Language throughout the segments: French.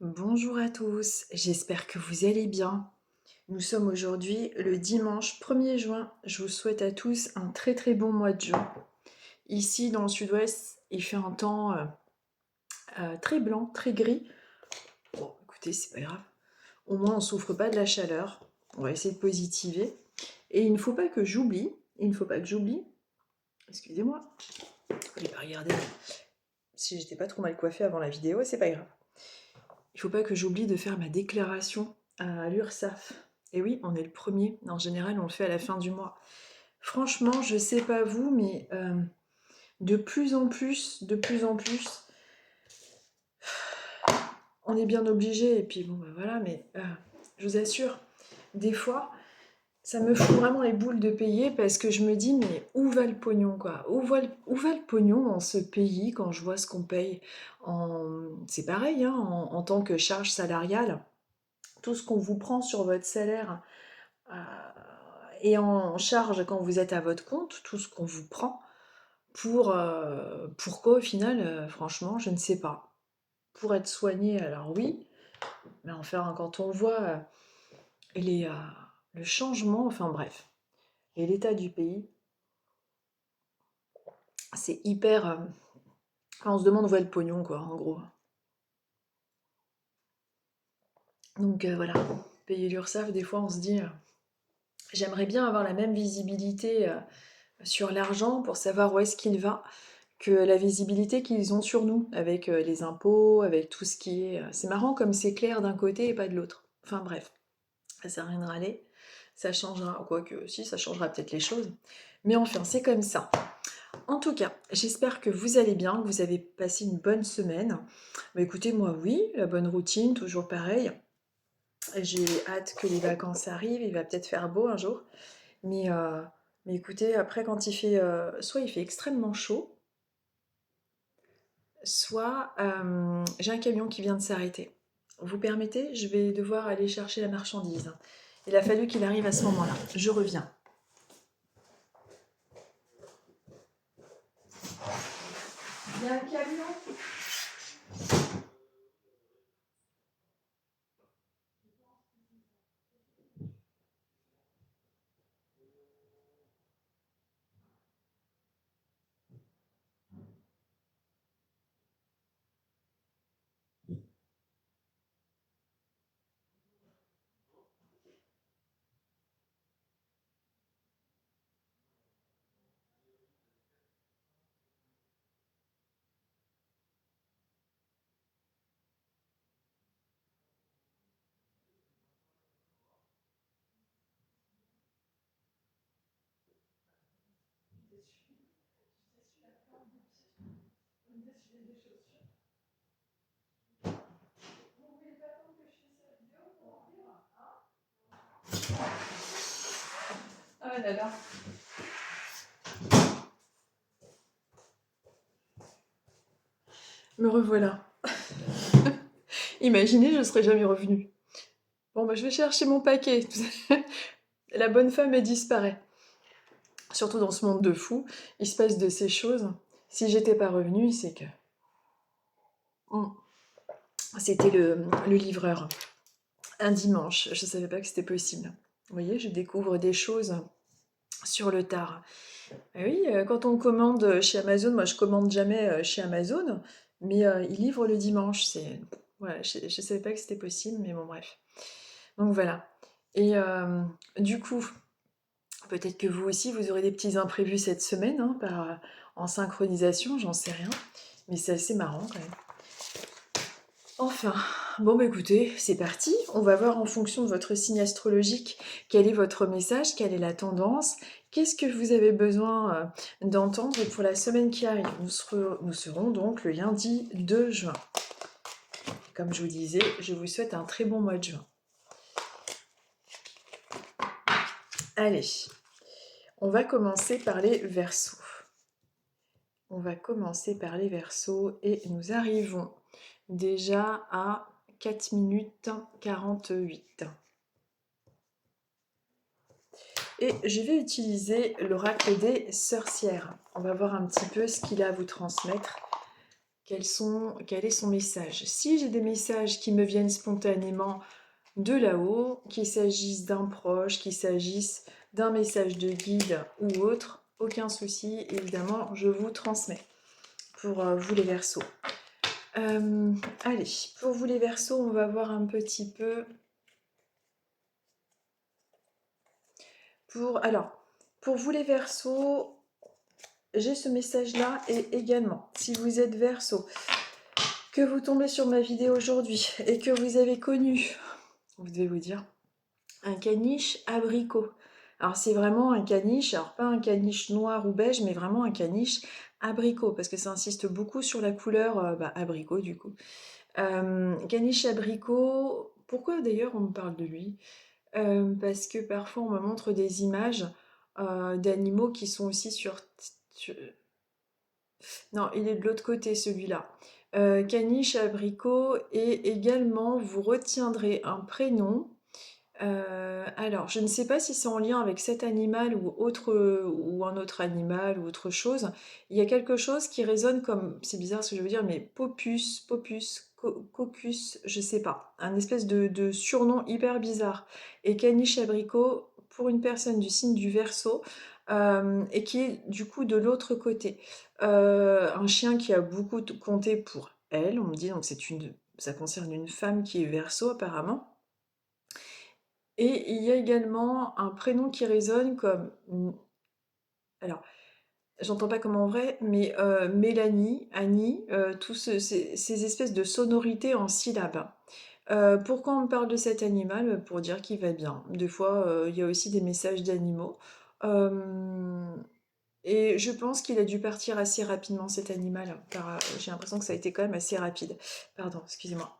Bonjour à tous, j'espère que vous allez bien. Nous sommes aujourd'hui le dimanche 1er juin. Je vous souhaite à tous un très bon mois de juin. Ici dans le sud-ouest, il fait un temps très blanc, très gris. Bon, écoutez, c'est pas grave. Au moins, on souffre pas de la chaleur. On va essayer de positiver. Et il ne faut pas que j'oublie, excusez-moi, je vais pas regarder si j'étais pas trop mal coiffée avant la vidéo, c'est pas grave. Il ne faut pas que j'oublie de faire ma déclaration à l'URSSAF. Et oui, on est le premier. En général, on le fait à la fin du mois. Franchement, je sais pas vous, mais de plus en plus, on est bien obligé. Et puis bon, bah voilà, mais je vous assure, des fois, ça me fout vraiment les boules de payer parce que je me dis, mais où va le pognon, quoi? Où va le pognon dans ce pays quand je vois ce qu'on paye C'est pareil, hein, en tant que charge salariale. Tout ce qu'on vous prend sur votre salaire euh, et en charge quand vous êtes à votre compte, tout ce qu'on vous prend, pourquoi au final, franchement, je ne sais pas. Pour être soigné, alors oui, mais enfin, quand on voit les, euh, le changement, enfin bref, et l'état du pays, c'est hyper... on se demande où est le pognon, quoi, en gros. Donc voilà, payer l'URSSAF, des fois, on se dit, j'aimerais bien avoir la même visibilité sur l'argent pour savoir où est-ce qu'il va que la visibilité qu'ils ont sur nous, avec les impôts, avec tout ce qui est... C'est marrant comme c'est clair d'un côté et pas de l'autre. Enfin bref, ça sert à rien de râler. Ça changera, quoique si, ça changera peut-être les choses. Mais enfin, c'est comme ça. En tout cas, j'espère que vous allez bien, que vous avez passé une bonne semaine. Bah écoutez, moi oui, la bonne routine, toujours pareil. J'ai hâte que les vacances arrivent, il va peut-être faire beau un jour. Mais, euh, mais écoutez, après quand il fait... soit il fait extrêmement chaud, soit j'ai un camion qui vient de s'arrêter. Vous permettez? Je vais devoir aller chercher la marchandise. Il a fallu qu'il arrive à ce moment-là. Je reviens. Il y a un camion. Ah là là. Me revoilà. Imaginez, je ne serais jamais revenue. Bon, bah, je vais chercher mon paquet. La bonne femme, elle disparaît. Surtout dans ce monde de fous, il se passe de ces choses. Si j'étais pas revenue, c'est que... C'était le livreur. Un dimanche, je savais pas que c'était possible. Vous voyez, je découvre des choses sur le tard. Et oui, quand on commande chez Amazon, moi je commande jamais chez Amazon, mais ils livrent le dimanche. Voilà, je savais pas que c'était possible, mais bon bref. Donc voilà. Et du coup, peut-être que vous aussi, vous aurez des petits imprévus cette semaine, hein, en synchronisation, j'en sais rien. Mais c'est assez marrant quand même. Enfin, bon bah écoutez, c'est parti. On va voir en fonction de votre signe astrologique quel est votre message, quelle est la tendance, qu'est-ce que vous avez besoin d'entendre pour la semaine qui arrive. Nous serons donc le lundi 2 juin. Comme je vous disais, je vous souhaite un très bon mois de juin. Allez, on va commencer par les Verseaux. On va commencer par les Verseaux et nous arrivons déjà à 4 minutes 48. Et je vais utiliser l'oracle des sorcières. On va voir un petit peu ce qu'il a à vous transmettre. quel est son message. Si j'ai des messages qui me viennent spontanément de là-haut, qu'il s'agisse d'un proche, qu'il s'agisse d'un message de guide ou autre, aucun souci, évidemment, je vous transmets pour vous les Verseaux. Allez, pour vous les Verseaux, on va voir un petit peu. Pour vous les Verseaux, j'ai ce message-là et également, si vous êtes Verseau, que vous tombez sur ma vidéo aujourd'hui et que vous avez connu, vous devez vous dire, un caniche abricot. Alors c'est vraiment un caniche, alors pas un caniche noir ou beige, mais vraiment un caniche abricot, parce que ça insiste beaucoup sur la couleur abricot du coup. Caniche abricot, pourquoi d'ailleurs on me parle de lui? Parce que parfois on me montre des images d'animaux qui sont aussi sur- Non, il est de l'autre côté celui-là. Caniche abricot et également vous retiendrez un prénom. Alors, je ne sais pas si c'est en lien avec cet animal ou ou un autre animal ou autre chose. Il y a quelque chose qui résonne comme, c'est bizarre ce que je veux dire, mais cocus, je sais pas. Un espèce de surnom hyper bizarre. Et caniche abricot pour une personne du signe du Verseau et qui est du coup de l'autre côté. Un chien qui a beaucoup compté pour elle, on me dit, donc ça concerne une femme qui est Verseau apparemment. Et il y a également un prénom qui résonne comme, alors, j'entends pas comme en vrai, mais Mélanie, Annie, tous ces espèces de sonorités en syllabes. Pourquoi on me parle de cet animal? Pour dire qu'il va bien. Des fois, il y a aussi des messages d'animaux. Euh, et je pense qu'il a dû partir assez rapidement, cet animal, car j'ai l'impression que ça a été quand même assez rapide. Pardon, excusez-moi.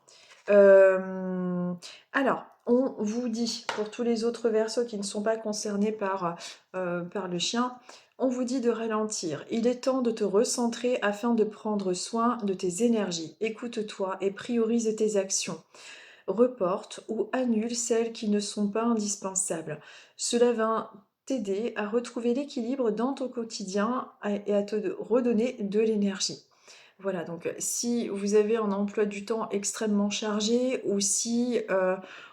Euh, alors, on vous dit, pour tous les autres versos qui ne sont pas concernés par le chien, on vous dit de ralentir. Il est temps de te recentrer afin de prendre soin de tes énergies. Écoute-toi et priorise tes actions. Reporte ou annule celles qui ne sont pas indispensables. Cela va t'aider à retrouver l'équilibre dans ton quotidien et à te redonner de l'énergie. Voilà, donc si vous avez un emploi du temps extrêmement chargé ou si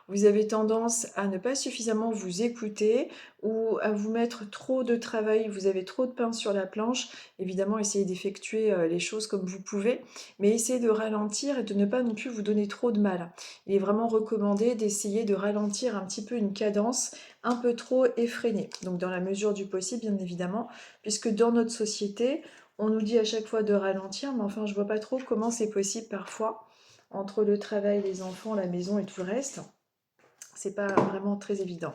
vous avez tendance à ne pas suffisamment vous écouter ou à vous mettre trop de travail, vous avez trop de pain sur la planche, évidemment essayez d'effectuer les choses comme vous pouvez, mais essayez de ralentir et de ne pas non plus vous donner trop de mal. Il est vraiment recommandé d'essayer de ralentir un petit peu une cadence un peu trop effrénée, donc dans la mesure du possible bien évidemment, puisque dans notre société, on nous dit à chaque fois de ralentir, mais enfin, je vois pas trop comment c'est possible parfois, entre le travail, les enfants, la maison et tout le reste. C'est pas vraiment très évident.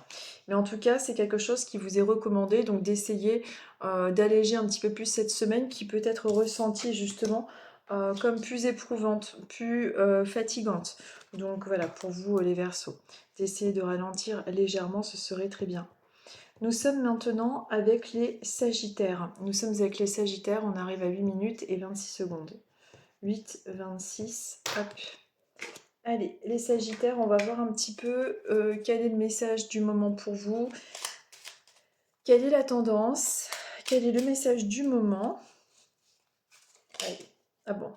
Mais en tout cas, c'est quelque chose qui vous est recommandé, donc d'essayer d'alléger un petit peu plus cette semaine qui peut être ressentie justement comme plus éprouvante, plus fatigante. Donc voilà, pour vous les Verseaux, d'essayer de ralentir légèrement, ce serait très bien. Nous sommes maintenant avec les Sagittaires. Nous sommes avec les Sagittaires, on arrive à 8 minutes et 26 secondes. 8, 26, hop. Allez, les Sagittaires, on va voir un petit peu quel est le message du moment pour vous. Quelle est la tendance? Quel est le message du moment? Allez, ah bon.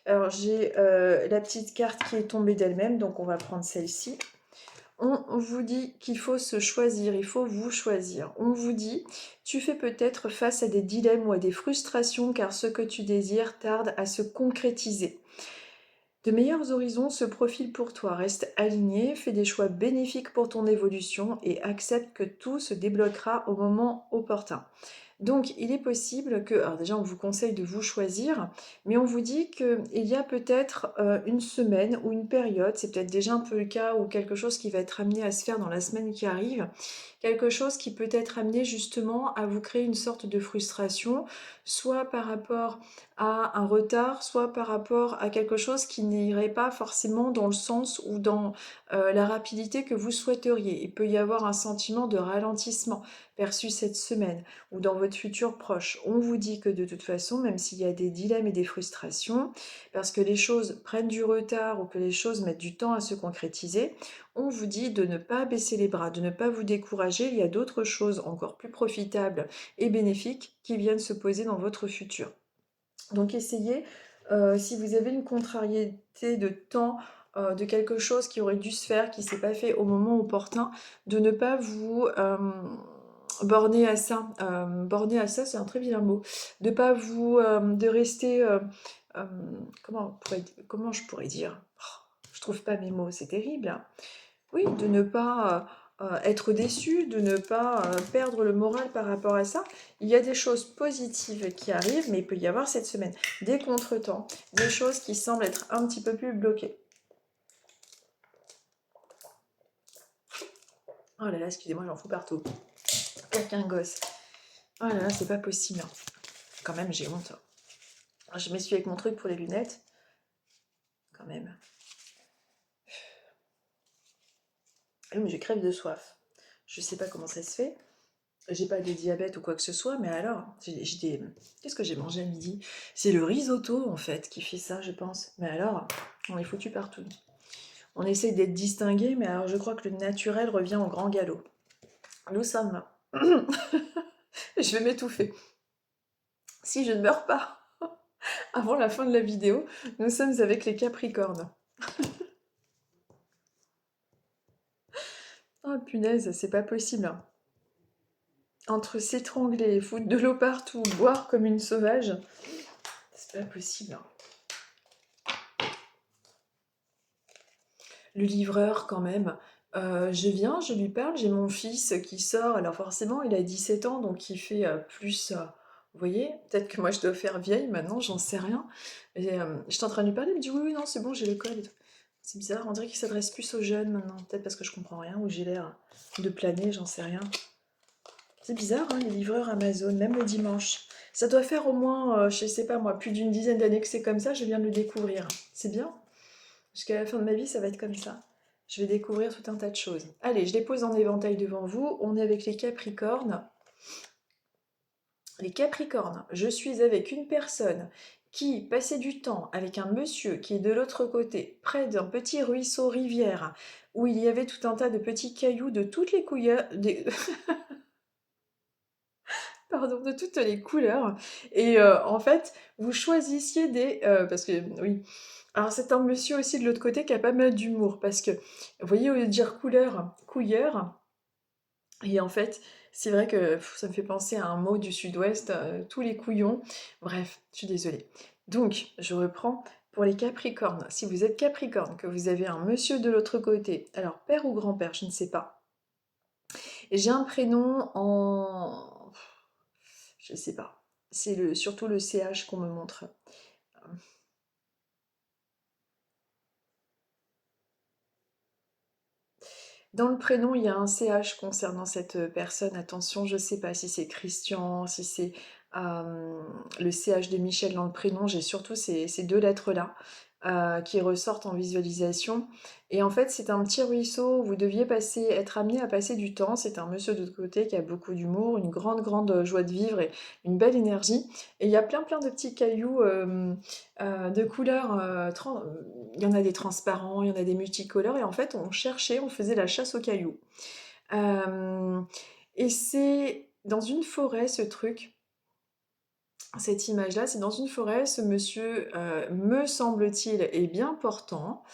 Alors j'ai la petite carte qui est tombée d'elle-même, donc on va prendre celle-ci. On vous dit qu'il faut se choisir, il faut vous choisir. On vous dit, tu fais peut-être face à des dilemmes ou à des frustrations car ce que tu désires tarde à se concrétiser. De meilleurs horizons se profilent pour toi. Reste aligné, fais des choix bénéfiques pour ton évolution et accepte que tout se débloquera au moment opportun. Donc, il est possible que, alors déjà, on vous conseille de vous choisir, mais on vous dit qu'il y a peut-être une semaine ou une période, c'est peut-être déjà un peu le cas, ou quelque chose qui va être amené à se faire dans la semaine qui arrive, quelque chose qui peut être amené justement à vous créer une sorte de frustration, soit par rapport à un retard, soit par rapport à quelque chose qui n'irait pas forcément dans le sens ou dans la rapidité que vous souhaiteriez. Il peut y avoir un sentiment de ralentissement perçu cette semaine ou dans votre futur proche. On vous dit que de toute façon, même s'il y a des dilemmes et des frustrations, parce que les choses prennent du retard ou que les choses mettent du temps à se concrétiser, on vous dit de ne pas baisser les bras, de ne pas vous décourager. Il y a d'autres choses encore plus profitables et bénéfiques qui viennent se poser dans votre futur. Donc essayez Si vous avez une contrariété de temps, de quelque chose qui aurait dû se faire, qui ne s'est pas fait au moment opportun, de ne pas vous borner à ça. Borner à ça, c'est un très vilain mot. De pas vous, de rester, comment je pourrais dire? Je trouve pas mes mots, c'est terrible, hein. Oui, de ne pas être déçu, de ne pas perdre le moral par rapport à ça. Il y a des choses positives qui arrivent, mais il peut y avoir cette semaine des contretemps, des choses qui semblent être un petit peu plus bloquées. Oh là là, excusez-moi, j'en fous partout. Pire qu'un gosse. Oh là là, c'est pas possible, hein. Quand même, j'ai honte. Je m'essuie avec mon truc pour les lunettes. Quand même. Ah oui, mais je crève de soif. Je sais pas comment ça se fait. J'ai pas de diabète ou quoi que ce soit, mais alors, qu'est-ce que j'ai mangé à midi? C'est le risotto, en fait, qui fait ça, je pense. Mais alors, on est foutu partout. On essaye d'être distingué, mais alors je crois que le naturel revient au grand galop. Nous sommes là. Je vais m'étouffer. Si je ne meurs pas avant la fin de la vidéo, nous sommes avec les Capricornes. Oh punaise, c'est pas possible, hein. Entre s'étrangler, foutre de l'eau partout, boire comme une sauvage, c'est pas possible, hein. Le livreur, quand même. Je viens, je lui parle, j'ai mon fils qui sort, alors forcément, il a 17 ans, donc il fait plus. Vous voyez, peut-être que moi je dois faire vieille maintenant, j'en sais rien. Et j'étais en train de lui parler, il me dit oui, oui, non, c'est bon, j'ai le code et tout. C'est bizarre, on dirait qu'il s'adresse plus aux jeunes maintenant, peut-être parce que je comprends rien, ou j'ai l'air de planer, j'en sais rien. C'est bizarre, hein, les livreurs Amazon, même le dimanche. Ça doit faire au moins, je sais pas moi, plus d'une dizaine d'années que c'est comme ça, je viens de le découvrir. C'est bien. Jusqu'à la fin de ma vie, ça va être comme ça. Je vais découvrir tout un tas de choses. Allez, je les pose en éventail devant vous. On est avec les Capricornes. Les Capricornes, je suis avec une personne qui passait du temps avec un monsieur qui est de l'autre côté, près d'un petit ruisseau rivière, où il y avait tout un tas de petits cailloux de toutes les couleurs, pardon, de toutes les couleurs. Et en fait, vous choisissiez des... parce que, oui. Alors, c'est un monsieur aussi de l'autre côté qui a pas mal d'humour. Parce que, vous voyez, au lieu de dire couleur, couilleur. Et en fait, c'est vrai que ça me fait penser à un mot du sud-ouest, tous les couillons. Bref, je suis désolée. Donc, je reprends. Pour les Capricornes, si vous êtes Capricorne, que vous avez un monsieur de l'autre côté, alors père ou grand-père, je ne sais pas. Et j'ai un prénom en... Je sais pas. C'est surtout le CH qu'on me montre. Dans le prénom, il y a un CH concernant cette personne. Attention, je sais pas si c'est Christian, si c'est le CH de Michel dans le prénom. J'ai surtout ces deux lettres-là qui ressortent en visualisation. Et en fait, c'est un petit ruisseau où vous deviez être amené à passer du temps. C'est un monsieur de l'autre côté qui a beaucoup d'humour, une grande, grande joie de vivre et une belle énergie. Et il y a plein, plein de petits cailloux de couleurs. Il y en a des transparents, il y en a des multicolores. Et en fait, on cherchait, on faisait la chasse aux cailloux. Euh, et c'est dans une forêt, ce truc. Cette image-là, c'est dans une forêt, ce monsieur, me semble-t-il, est bien portant.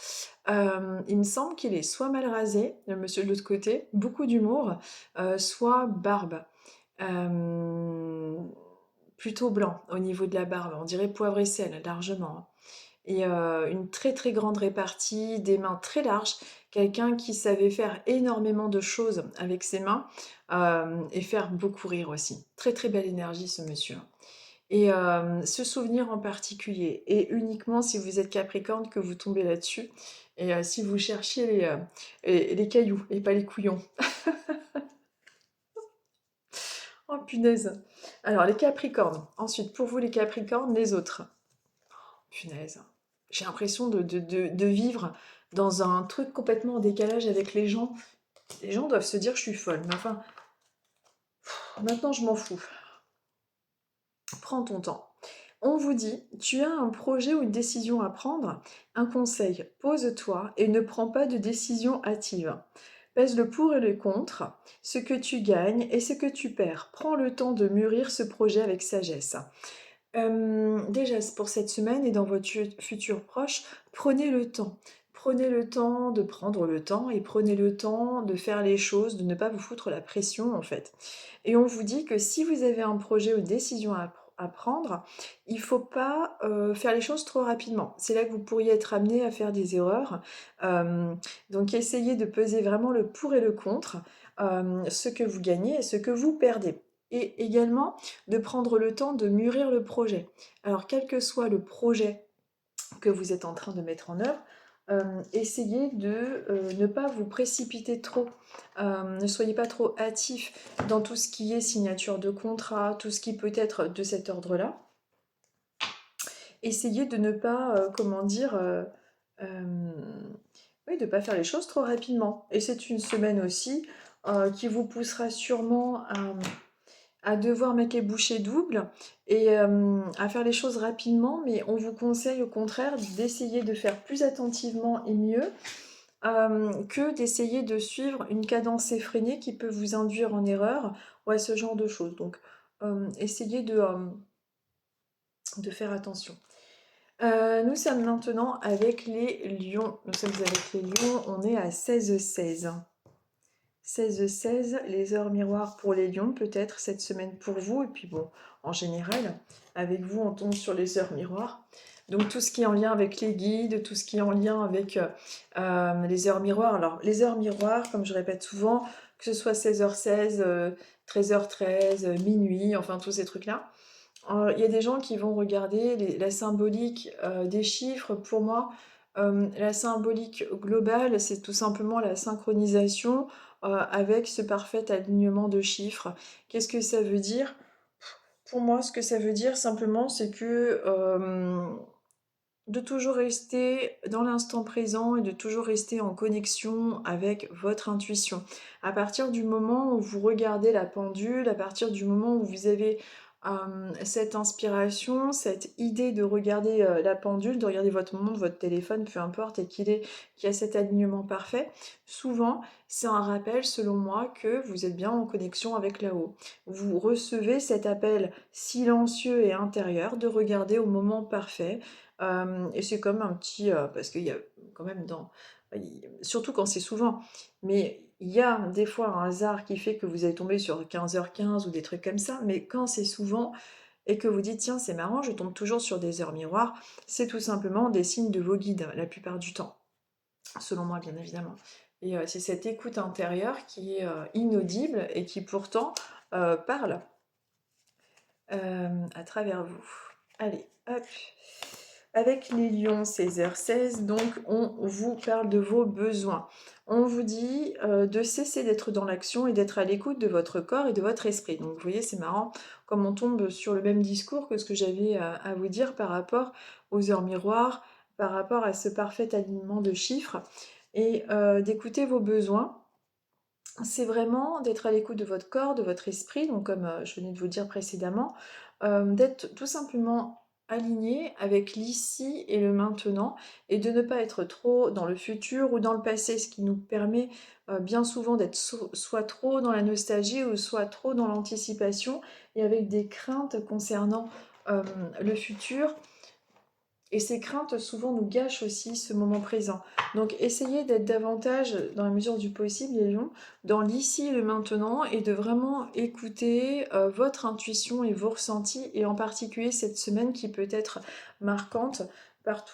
Il me semble qu'il est soit mal rasé, le monsieur de l'autre côté, beaucoup d'humour, soit barbe. Plutôt blanc au niveau de la barbe, on dirait poivre et sel, largement, hein. Et une très très grande répartie, des mains très larges, quelqu'un qui savait faire énormément de choses avec ses mains et faire beaucoup rire aussi. Très très belle énergie ce monsieur. Et ce souvenir en particulier, et uniquement si vous êtes Capricorne que vous tombez là-dessus, et si vous cherchiez les cailloux et pas les couillons. Oh punaise. Alors les Capricornes. Ensuite, pour vous les Capricornes, les autres. Punaise. J'ai l'impression de vivre dans un truc complètement en décalage avec les gens. Les gens doivent se dire que je suis folle. Mais enfin, maintenant je m'en fous. Prends ton temps. On vous dit, tu as un projet ou une décision à prendre, un conseil, pose-toi et ne prends pas de décision hâtive. Pèse le pour et le contre, ce que tu gagnes et ce que tu perds. Prends le temps de mûrir ce projet avec sagesse. Déjà pour cette semaine et dans votre futur proche, prenez le temps. Prenez le temps de prendre le temps et prenez le temps de faire les choses, de ne pas vous foutre la pression, en fait. Et on vous dit que si vous avez un projet ou une décision à prendre, il faut pas, faire les choses trop rapidement. C'est là que vous pourriez être amené à faire des erreurs. Hem, donc essayez de peser vraiment le pour et le contre, ce que vous gagnez et ce que vous perdez. Et également, de prendre le temps de mûrir le projet. Alors, quel que soit le projet que vous êtes en train de mettre en œuvre, essayez de ne pas vous précipiter trop. Ne soyez pas trop hâtif dans tout ce qui est signature de contrat, tout ce qui peut être de cet ordre-là. Essayez de ne pas, comment dire, oui, de ne pas faire les choses trop rapidement. Et c'est une semaine aussi qui vous poussera sûrement à devoir mettre les bouchées doubles et à faire les choses rapidement, mais on vous conseille au contraire d'essayer de faire plus attentivement et mieux que d'essayer de suivre une cadence effrénée qui peut vous induire en erreur ou à ce genre de choses. Donc, essayez de faire attention. Nous sommes maintenant avec les lions. Nous sommes avec les lions, on est à 16-16. 16-16, les heures miroirs pour les lions, peut-être cette semaine pour vous. Et puis bon, en général, avec vous, on tombe sur les heures miroirs. Donc tout ce qui est en lien avec les guides, tout ce qui est en lien avec les heures miroirs. Alors les heures miroirs, comme je répète souvent, que ce soit 16h16, 13h13, minuit, enfin tous ces trucs-là. Il y a des gens qui vont regarder la symbolique des chiffres. Pour moi, la symbolique globale, c'est tout simplement la synchronisation avec ce parfait alignement de chiffres. Qu'est-ce que ça veut dire? Pour moi, ce que ça veut dire simplement, c'est que de toujours rester dans l'instant présent et de toujours rester en connexion avec votre intuition. À partir du moment où vous regardez la pendule, à partir du moment où vous avez cette inspiration, cette idée de regarder la pendule, de regarder votre montre, votre téléphone, peu importe, et qu'il y a cet alignement parfait, souvent c'est un rappel selon moi que vous êtes bien en connexion avec là-haut. Vous recevez cet appel silencieux et intérieur de regarder au moment parfait. Et c'est comme un petit, parce qu'il y a quand même surtout quand c'est souvent, mais il y a des fois un hasard qui fait que vous allez tomber sur 15h15 ou des trucs comme ça, mais quand c'est souvent et que vous dites: «Tiens, c'est marrant, je tombe toujours sur des heures miroirs», c'est tout simplement des signes de vos guides, la plupart du temps, selon moi, bien évidemment. Et c'est cette écoute intérieure qui est, inaudible et qui pourtant, parle, à travers vous. Allez, hop. Avec les lions, 16h16, donc on vous parle de vos besoins. On vous dit de cesser d'être dans l'action et d'être à l'écoute de votre corps et de votre esprit. Donc vous voyez, c'est marrant comme on tombe sur le même discours que ce que j'avais à vous dire par rapport aux heures miroirs, par rapport à ce parfait alignement de chiffres et d'écouter vos besoins. C'est vraiment d'être à l'écoute de votre corps, de votre esprit, donc comme je venais de vous le dire précédemment, d'être tout simplement aligné avec l'ici et le maintenant et de ne pas être trop dans le futur ou dans le passé, ce qui nous permet bien souvent d'être soit trop dans la nostalgie ou soit trop dans l'anticipation et avec des craintes concernant euh, le futur et ces craintes souvent nous gâchent aussi ce moment présent. Donc essayez d'être davantage, dans la mesure du possible, les lions, dans l'ici et le maintenant et de vraiment écouter votre intuition et vos ressentis et en particulier cette semaine qui peut être marquante par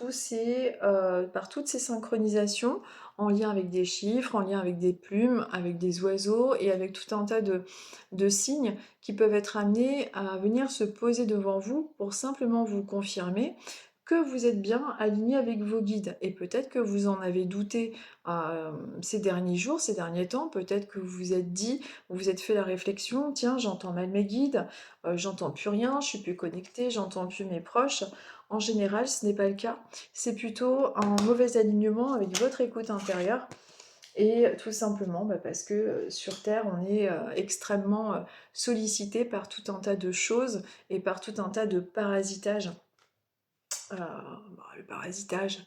par toutes ces synchronisations en lien avec des chiffres, en lien avec des plumes, avec des oiseaux et avec tout un tas de signes qui peuvent être amenés à venir se poser devant vous pour simplement vous confirmer que vous êtes bien aligné avec vos guides. Et peut-être que vous en avez douté ces derniers jours, ces derniers temps, peut-être que vous vous êtes dit, vous vous êtes fait la réflexion, tiens, j'entends mal mes guides, j'entends plus rien, je suis plus connectée, j'entends plus mes proches. En général, ce n'est pas le cas. C'est plutôt un mauvais alignement avec votre écoute intérieure. Et tout simplement parce que sur Terre, on est extrêmement sollicité par tout un tas de choses et par tout un tas de parasitages. Le parasitage,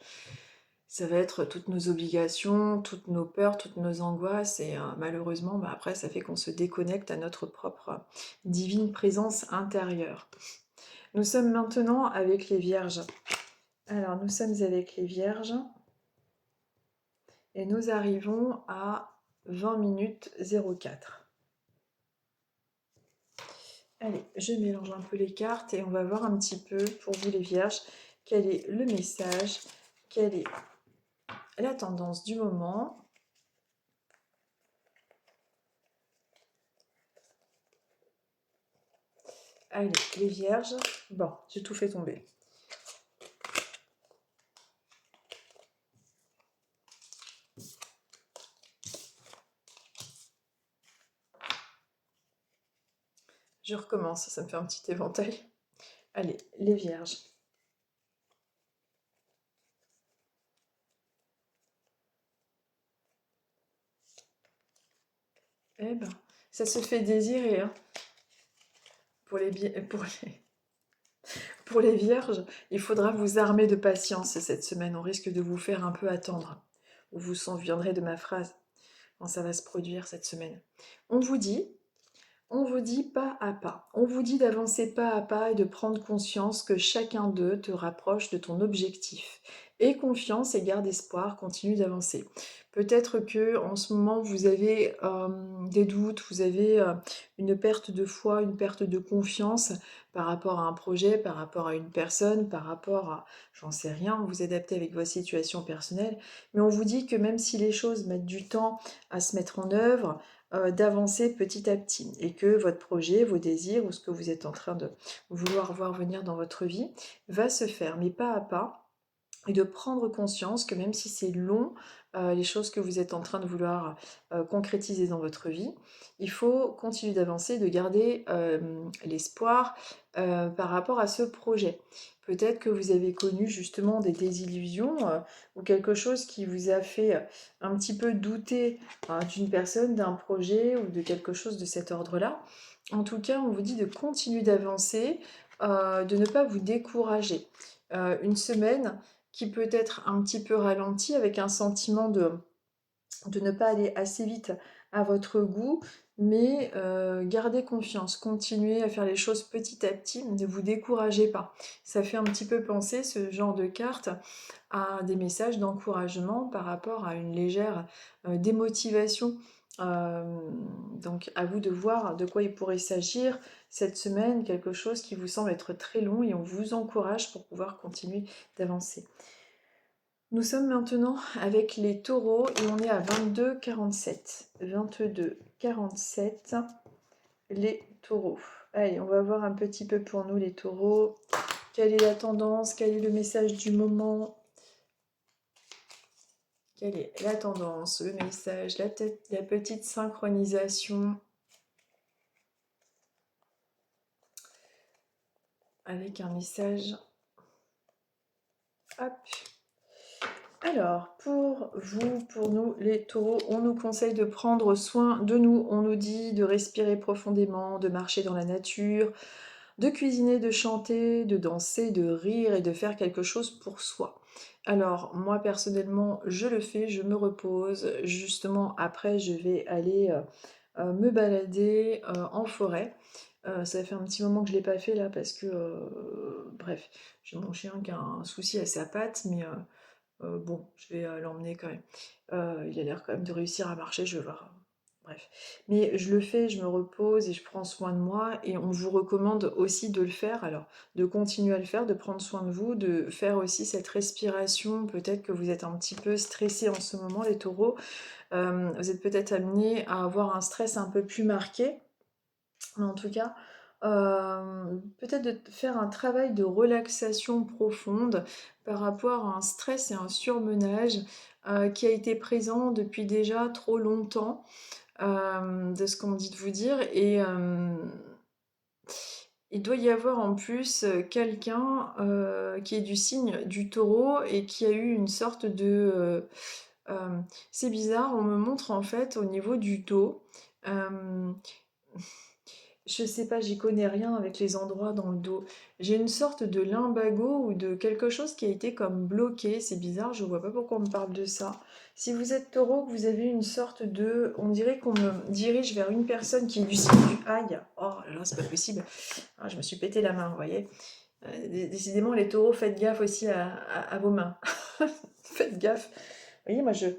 ça va être toutes nos obligations, toutes nos peurs, toutes nos angoisses, et malheureusement, après, ça fait qu'on se déconnecte à notre propre divine présence intérieure. Nous sommes maintenant avec les Vierges. Alors, nous sommes avec les Vierges. Et nous arrivons à 20 minutes 04. Allez, je mélange un peu les cartes et on va voir un petit peu pour vous les Vierges, quel est le message, quelle est la tendance du moment. Allez, les Vierges. Bon, j'ai tout fait tomber. Je recommence, ça me fait un petit éventail. Allez, les Vierges. Eh ben, ça se fait désirer, hein. Pour les Vierges, il faudra vous armer de patience cette semaine. On risque de vous faire un peu attendre. Vous vous souviendrez de ma phrase quand ça va se produire cette semaine. On vous dit pas à pas. On vous dit d'avancer pas à pas et de prendre conscience que chacun d'eux te rapproche de ton objectif. Aie confiance et garde espoir, continue d'avancer. Peut-être que en ce moment vous avez des doutes, vous avez une perte de foi, une perte de confiance par rapport à un projet, par rapport à une personne, par rapport à, j'en sais rien, vous adaptez avec votre situation personnelle. Mais on vous dit que même si les choses mettent du temps à se mettre en œuvre, d'avancer petit à petit et que votre projet, vos désirs ou ce que vous êtes en train de vouloir voir venir dans votre vie va se faire, mais pas à pas, et de prendre conscience que même si c'est long, les choses que vous êtes en train de vouloir concrétiser dans votre vie, il faut continuer d'avancer, de garder l'espoir par rapport à ce projet. Peut-être que vous avez connu justement des désillusions ou quelque chose qui vous a fait un petit peu douter d'une personne, d'un projet ou de quelque chose de cet ordre-là. En tout cas, on vous dit de continuer d'avancer, de ne pas vous décourager. Une semaine qui peut être un petit peu ralentie avec un sentiment de ne pas aller assez vite à votre goût, mais gardez confiance, continuez à faire les choses petit à petit, ne vous découragez pas. Ça fait un petit peu penser, ce genre de carte, à des messages d'encouragement par rapport à une légère démotivation. Donc à vous de voir de quoi il pourrait s'agir cette semaine, quelque chose qui vous semble être très long et on vous encourage pour pouvoir continuer d'avancer. Nous sommes maintenant avec les taureaux et on est à 22,47. 22,47, les taureaux. Allez, on va voir un petit peu pour nous les taureaux. Quelle est la tendance? Quel est le message du moment? Quelle est la tendance, le message, la petite synchronisation avec un message. Hop. Alors, pour vous, pour nous, les taureaux, on nous conseille de prendre soin de nous. On nous dit de respirer profondément, de marcher dans la nature, de cuisiner, de chanter, de danser, de rire et de faire quelque chose pour soi. Alors, moi, personnellement, je le fais, je me repose. Justement, après, je vais aller me balader en forêt. Ça fait un petit moment que je ne l'ai pas fait là parce que, bref, j'ai mon chien qui a un souci à sa patte, mais bon, je vais l'emmener quand même. Il a l'air quand même de réussir à marcher, je vais voir. Bref. Mais je le fais, je me repose et je prends soin de moi. Et on vous recommande aussi de le faire, alors de continuer à le faire, de prendre soin de vous, de faire aussi cette respiration. Peut-être que vous êtes un petit peu stressé en ce moment, les taureaux. Vous êtes peut-être amené à avoir un stress un peu plus marqué. Mais en tout cas, peut-être de faire un travail de relaxation profonde par rapport à un stress et un surmenage qui a été présent depuis déjà trop longtemps, de ce qu'on me dit de vous dire. Et il doit y avoir en plus quelqu'un qui est du signe du taureau et qui a eu une sorte de... c'est bizarre, on me montre en fait au niveau du dos. euh, Je sais pas, j'y connais rien avec les endroits dans le dos. J'ai une sorte de lumbago ou de quelque chose qui a été comme bloqué. C'est bizarre, je vois pas pourquoi on me parle de ça. Si vous êtes taureau, que vous avez une sorte de... On dirait qu'on me dirige vers une personne qui est du signe du... Aïe, oh là là, c'est pas possible. Ah, je me suis pété la main, vous voyez. Décidément, les taureaux, faites gaffe aussi à vos mains. Faites gaffe. Vous voyez, moi, j'ai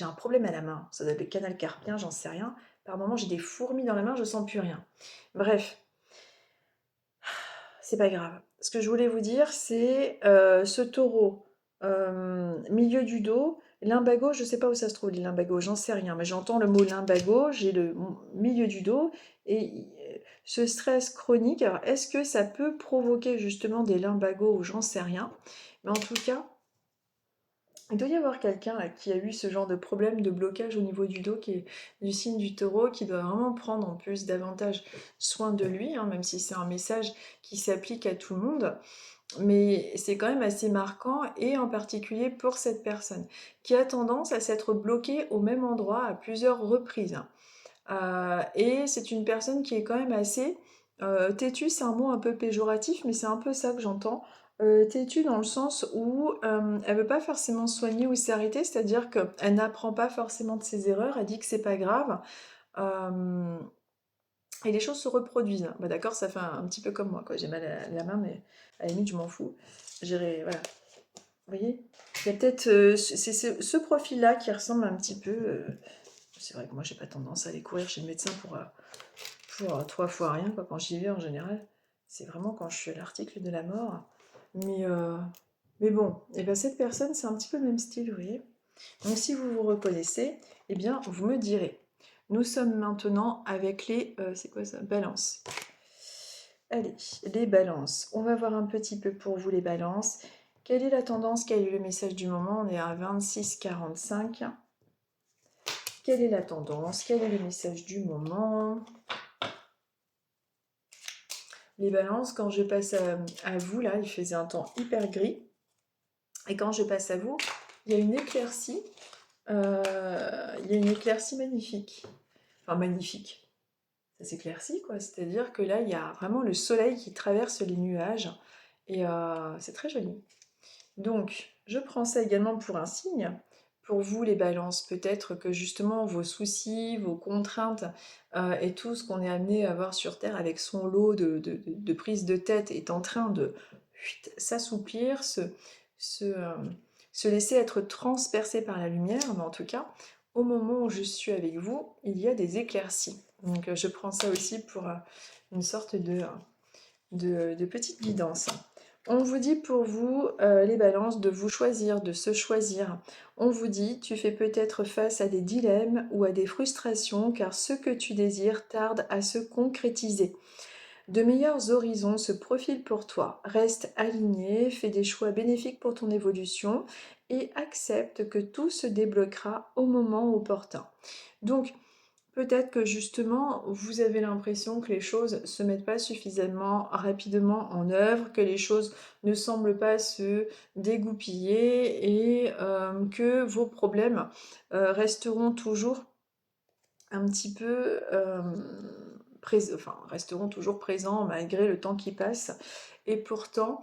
un problème à la main. Ça doit être le canal carpien, j'en sais rien. Par moments, j'ai des fourmis dans la main, je sens plus rien. Bref, c'est pas grave. Ce que je voulais vous dire, c'est ce taureau, milieu du dos, limbago, je sais pas où ça se trouve, les limbagos, j'en sais rien, mais j'entends le mot limbago, j'ai le milieu du dos, et ce stress chronique, alors est-ce que ça peut provoquer justement des limbagos ou j'en sais rien, mais en tout cas, il doit y avoir quelqu'un qui a eu ce genre de problème de blocage au niveau du dos, qui est du signe du taureau, qui doit vraiment prendre en plus davantage soin de lui, hein, même si c'est un message qui s'applique à tout le monde. Mais c'est quand même assez marquant, et en particulier pour cette personne, qui a tendance à s'être bloquée au même endroit à plusieurs reprises. Et c'est une personne qui est quand même assez têtue, c'est un mot un peu péjoratif, mais c'est un peu ça que j'entends. Têtue dans le sens où elle veut pas forcément soigner ou s'arrêter, c'est-à-dire qu'elle n'apprend pas forcément de ses erreurs, elle dit que c'est pas grave. Euh, et les choses se reproduisent. Bah d'accord, ça fait un petit peu comme moi, quoi. J'ai mal à la main, mais à la limite, je m'en fous. J'irai, voilà. Vous voyez? Il y a peut-être c'est ce profil-là qui ressemble un petit peu. C'est vrai que moi, j'ai pas tendance à aller courir chez le médecin pour 3 fois rien, quoi, quand j'y vais en général. C'est vraiment quand je suis à l'article de la mort. Mais, euh, mais bon, et ben cette personne, c'est un petit peu le même style, vous voyez. Donc si vous vous reconnaissez, eh bien, vous me direz. Nous sommes maintenant avec les... c'est quoi ça? Balances. Allez, les balances. On va voir un petit peu pour vous les balances. Quelle est la tendance? Quel est le message du moment? On est à 26,45. Quelle est la tendance? Quel est le message du moment? Les balances, quand je passe à vous, là, il faisait un temps hyper gris. Et quand je passe à vous, il y a une éclaircie. Il y a une éclaircie magnifique. Enfin, magnifique. Ça s'éclaircit, quoi. C'est-à-dire que là, il y a vraiment le soleil qui traverse les nuages. Et c'est très joli. Donc, je prends ça également pour un signe. Pour vous, les balances, peut-être que justement vos soucis, vos contraintes et tout ce qu'on est amené à avoir sur Terre avec son lot de prises de tête est en train de s'assouplir, se laisser être transpercé par la lumière. Mais en tout cas, au moment où je suis avec vous, il y a des éclaircies. Donc, je prends ça aussi pour une sorte de petite guidance. On vous dit pour vous, les balances, de vous choisir, de se choisir. On vous dit, tu fais peut-être face à des dilemmes ou à des frustrations car ce que tu désires tarde à se concrétiser. De meilleurs horizons se profilent pour toi. Reste aligné, fais des choix bénéfiques pour ton évolution et accepte que tout se débloquera au moment opportun. Donc, peut-être que justement, vous avez l'impression que les choses ne se mettent pas suffisamment rapidement en œuvre, que les choses ne semblent pas se dégoupiller et que vos problèmes resteront toujours un petit peu resteront toujours présents malgré le temps qui passe. Et pourtant,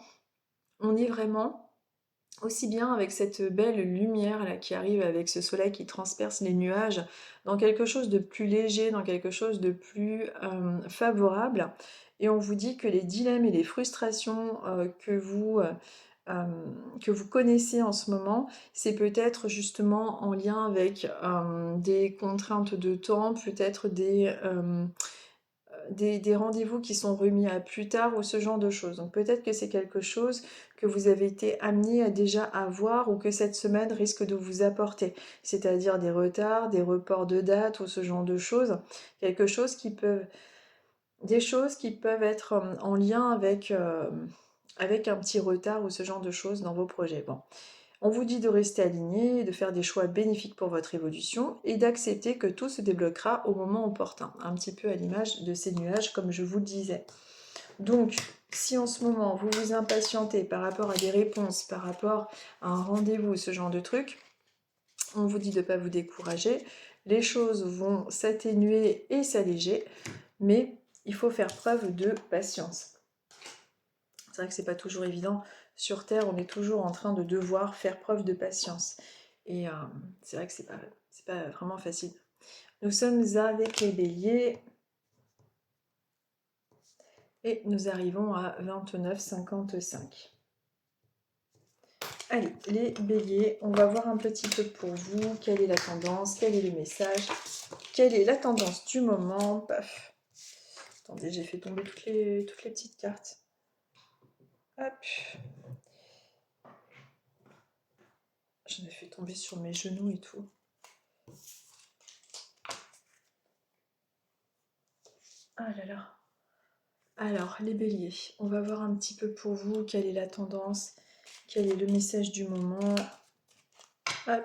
on est vraiment aussi bien avec cette belle lumière là qui arrive avec ce soleil qui transperce les nuages dans quelque chose de plus léger, dans quelque chose de plus favorable. Et on vous dit que les dilemmes et les frustrations que vous connaissez en ce moment, c'est peut-être justement en lien avec des contraintes de temps, peut-être des rendez-vous qui sont remis à plus tard ou ce genre de choses. Donc peut-être que c'est quelque chose que vous avez été amené à déjà avoir ou que cette semaine risque de vous apporter, c'est-à-dire des retards, des reports de date ou ce genre de choses, des choses qui peuvent être en lien avec un petit retard ou ce genre de choses dans vos projets. Bon. On vous dit de rester aligné, de faire des choix bénéfiques pour votre évolution et d'accepter que tout se débloquera au moment opportun, un petit peu à l'image de ces nuages comme je vous le disais. Donc, si en ce moment vous vous impatientez par rapport à des réponses, par rapport à un rendez-vous, ce genre de truc, on vous dit de ne pas vous décourager. Les choses vont s'atténuer et s'alléger, mais il faut faire preuve de patience. C'est vrai que c'est pas toujours évident. Sur Terre, on est toujours en train de devoir faire preuve de patience. Et c'est vrai que c'est pas vraiment facile. Nous sommes avec les béliers. Et nous arrivons à 29,55. Allez, les béliers, on va voir un petit peu pour vous, quelle est la tendance, quel est le message, quelle est la tendance du moment. Paf. Attendez, j'ai fait tomber toutes les petites cartes. Hop. J'en ai fait tomber sur mes genoux et tout. Ah là là. Alors, les béliers, on va voir un petit peu pour vous quelle est la tendance, quel est le message du moment. Hop.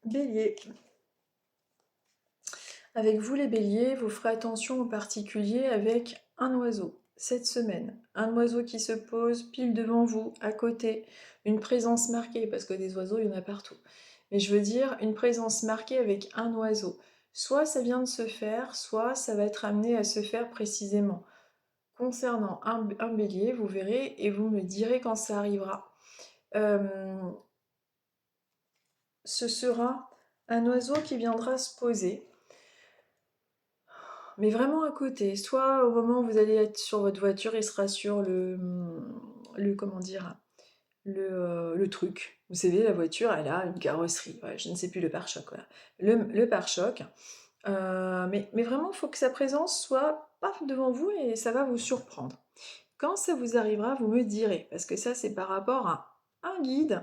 Bélier. Avec vous les béliers, vous ferez attention en particulier avec un oiseau cette semaine. Un oiseau qui se pose pile devant vous, à côté. Une présence marquée, parce que des oiseaux, il y en a partout. Mais je veux dire une présence marquée avec un oiseau. Soit ça vient de se faire, soit ça va être amené à se faire précisément. Concernant un bélier, vous verrez et vous me direz quand ça arrivera. Ce sera un oiseau qui viendra se poser, mais vraiment à côté. Soit au moment où vous allez être sur votre voiture, il sera sur comment dire, le truc. Vous savez, la voiture, elle a une carrosserie. Ouais, je ne sais plus, le pare-choc. Voilà. Le pare-choc. Mais vraiment, il faut que sa présence soit paf devant vous et ça va vous surprendre. Quand ça vous arrivera, vous me direz, parce que ça, c'est par rapport à un guide.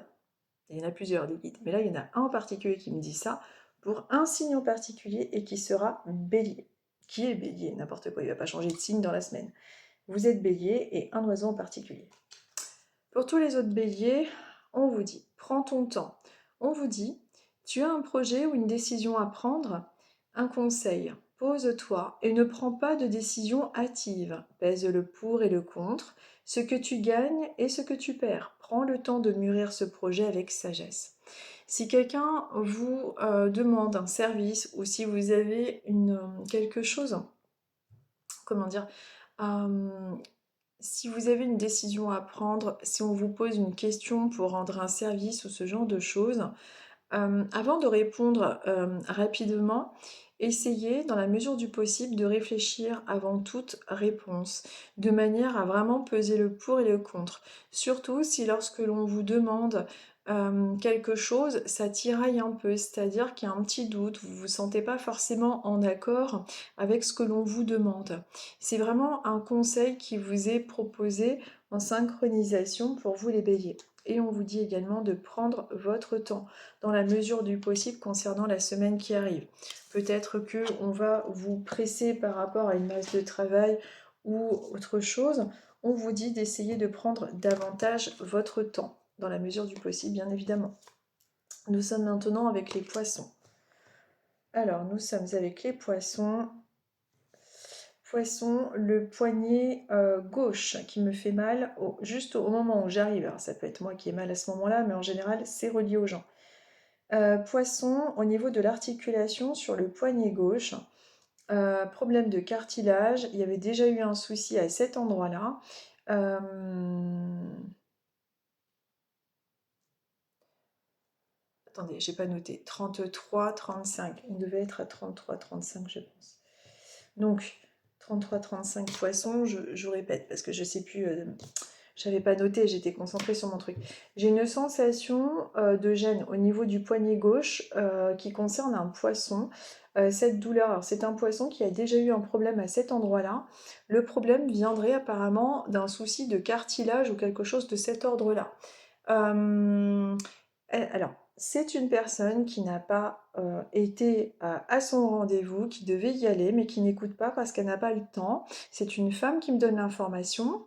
Il y en a plusieurs des guides, mais là, il y en a un en particulier qui me dit ça, pour un signe en particulier et qui sera bélier. Qui est bélier? N'importe quoi, il ne va pas changer de signe dans la semaine. Vous êtes bélier et un oiseau en particulier. Pour tous les autres béliers, on vous dit, prends ton temps. On vous dit, tu as un projet ou une décision à prendre, un conseil, pose-toi et ne prends pas de décision hâtive. Pèse le pour et le contre, ce que tu gagnes et ce que tu perds. Prends le temps de mûrir ce projet avec sagesse. Si quelqu'un vous demande un service ou si vous avez quelque chose, comment dire, si vous avez une décision à prendre, si on vous pose une question pour rendre un service ou ce genre de choses, avant de répondre rapidement, essayez dans la mesure du possible de réfléchir avant toute réponse, de manière à vraiment peser le pour et le contre. Surtout si lorsque l'on vous demande quelque chose, ça tiraille un peu, c'est-à-dire qu'il y a un petit doute, vous ne vous sentez pas forcément en accord avec ce que l'on vous demande. C'est vraiment un conseil qui vous est proposé en synchronisation pour vous les béliers. Et on vous dit également de prendre votre temps dans la mesure du possible concernant la semaine qui arrive. Peut-être qu'on va vous presser par rapport à une masse de travail ou autre chose. On vous dit d'essayer de prendre davantage votre temps, dans la mesure du possible, bien évidemment. Nous sommes maintenant avec les poissons. Alors, nous sommes avec les poissons. Poisson, le poignet gauche qui me fait mal juste au moment où j'arrive. Alors ça peut être moi qui ai mal à ce moment-là, mais en général c'est relié aux gens. Poisson, au niveau de l'articulation sur le poignet gauche, problème de cartilage, il y avait déjà eu un souci à cet endroit-là. Attendez, j'ai pas noté. 33, 35. On devait être à 33, 35, je pense. Donc, 33, 35 poissons, je répète, parce que je sais plus, j'avais pas noté, j'étais concentrée sur mon truc. J'ai une sensation de gêne au niveau du poignet gauche qui concerne un poisson. Cette douleur, alors c'est un poisson qui a déjà eu un problème à cet endroit-là. Le problème viendrait apparemment d'un souci de cartilage ou quelque chose de cet ordre-là. Alors, c'est une personne qui n'a pas été à son rendez-vous, qui devait y aller, mais qui n'écoute pas parce qu'elle n'a pas le temps. C'est une femme qui me donne l'information,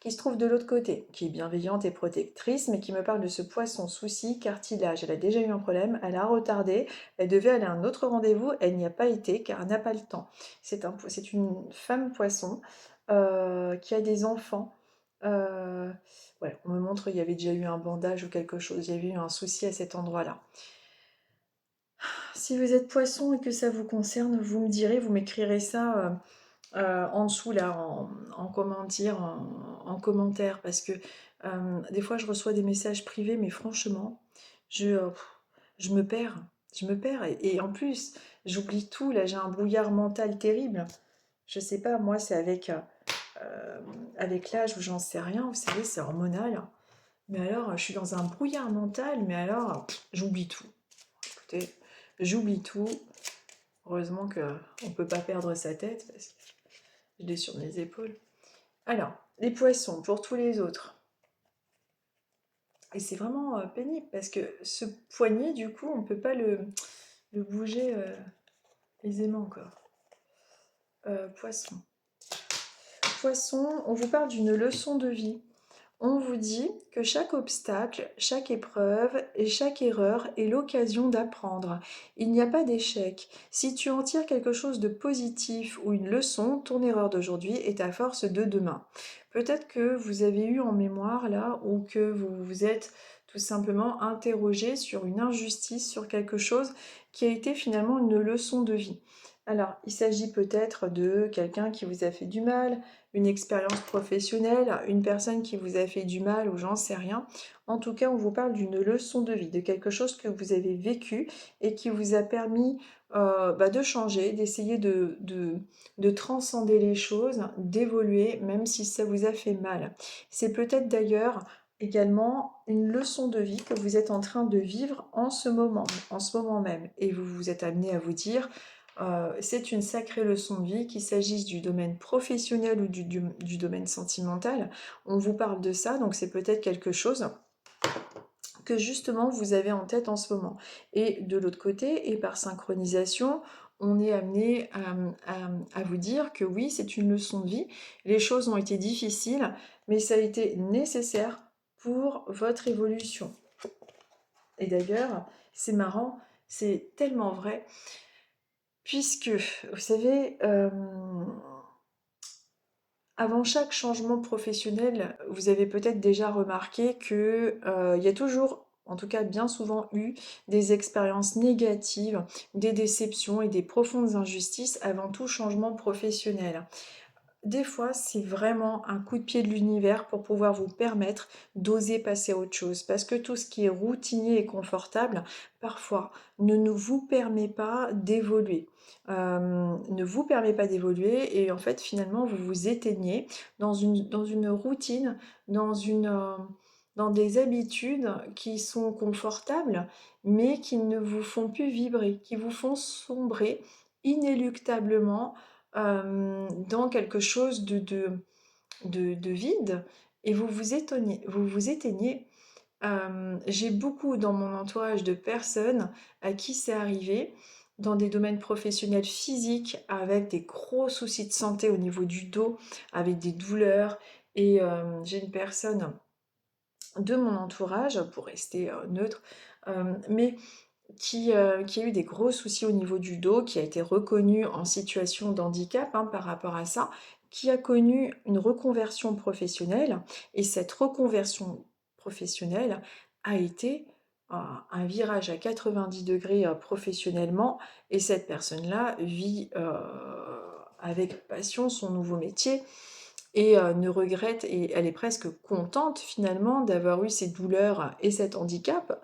qui se trouve de l'autre côté, qui est bienveillante et protectrice, mais qui me parle de ce poisson souci, cartilage. Elle a déjà eu un problème, elle a retardé, elle devait aller à un autre rendez-vous, elle n'y a pas été car elle n'a pas le temps. C'est une femme poisson qui a des enfants. Ouais, on me montre qu'il y avait déjà eu un bandage ou quelque chose, il y avait eu un souci à cet endroit-là. Si vous êtes poisson et que ça vous concerne, vous me direz, vous m'écrirez ça en dessous là, comment dire, en commentaire, parce que des fois je reçois des messages privés, mais franchement, je me perds. Je me perds. Et en plus, j'oublie tout. Là, j'ai un brouillard mental terrible. Je sais pas, moi, c'est avec l'âge où j'en sais rien. Vous savez, c'est hormonal. Mais alors, je suis dans un brouillard mental. Mais alors, j'oublie tout. Écoutez, j'oublie tout. Heureusement qu'on ne peut pas perdre sa tête parce que je l'ai sur mes épaules. Alors, les poissons, pour tous les autres. Et c'est vraiment pénible parce que ce poignet, du coup, on ne peut pas le bouger aisément, quoi. Poisson. Poisson, on vous parle d'une leçon de vie. On vous dit que chaque obstacle, chaque épreuve et chaque erreur est l'occasion d'apprendre. Il n'y a pas d'échec. Si tu en tires quelque chose de positif ou une leçon, ton erreur d'aujourd'hui est ta force de demain. Peut-être que vous avez eu en mémoire là ou que vous vous êtes tout simplement interrogé sur une injustice, sur quelque chose qui a été finalement une leçon de vie. Alors, il s'agit peut-être de quelqu'un qui vous a fait du mal, une expérience professionnelle, une personne qui vous a fait du mal ou j'en sais rien. En tout cas, on vous parle d'une leçon de vie, de quelque chose que vous avez vécu et qui vous a permis de changer, d'essayer de transcender les choses, d'évoluer, même si ça vous a fait mal. C'est peut-être d'ailleurs également une leçon de vie que vous êtes en train de vivre en ce moment même. Et vous vous êtes amené à vous dire, c'est une sacrée leçon de vie, qu'il s'agisse du domaine professionnel ou du domaine sentimental. On vous parle de ça, donc c'est peut-être quelque chose que justement vous avez en tête en ce moment. Et de l'autre côté, et par synchronisation, on est amené à vous dire que oui, c'est une leçon de vie. Les choses ont été difficiles, mais ça a été nécessaire pour votre évolution. Et d'ailleurs, c'est marrant, c'est tellement vrai. Puisque, vous savez, avant chaque changement professionnel, vous avez peut-être déjà remarqué que, il y a toujours, en tout cas bien souvent eu, des expériences négatives, des déceptions et des profondes injustices avant tout changement professionnel. Des fois, c'est vraiment un coup de pied de l'univers pour pouvoir vous permettre d'oser passer à autre chose. Parce que tout ce qui est routinier et confortable, parfois, ne vous permet pas d'évoluer. Ne vous permet pas d'évoluer et en fait, finalement, vous vous éteignez dans une routine, dans des habitudes qui sont confortables, mais qui ne vous font plus vibrer, qui vous font sombrer inéluctablement dans quelque chose de vide et vous vous éteignez. J'ai beaucoup dans mon entourage de personnes à qui c'est arrivé dans des domaines professionnels physiques avec des gros soucis de santé au niveau du dos, avec des douleurs. Et j'ai une personne de mon entourage, pour rester neutre, mais qui a eu des gros soucis au niveau du dos, qui a été reconnue en situation d'handicap par rapport à ça, qui a connu une reconversion professionnelle. Et cette reconversion professionnelle a été un virage à 90 degrés professionnellement. Et cette personne-là vit avec passion son nouveau métier et ne regrette, et elle est presque contente finalement d'avoir eu ces douleurs et cet handicap,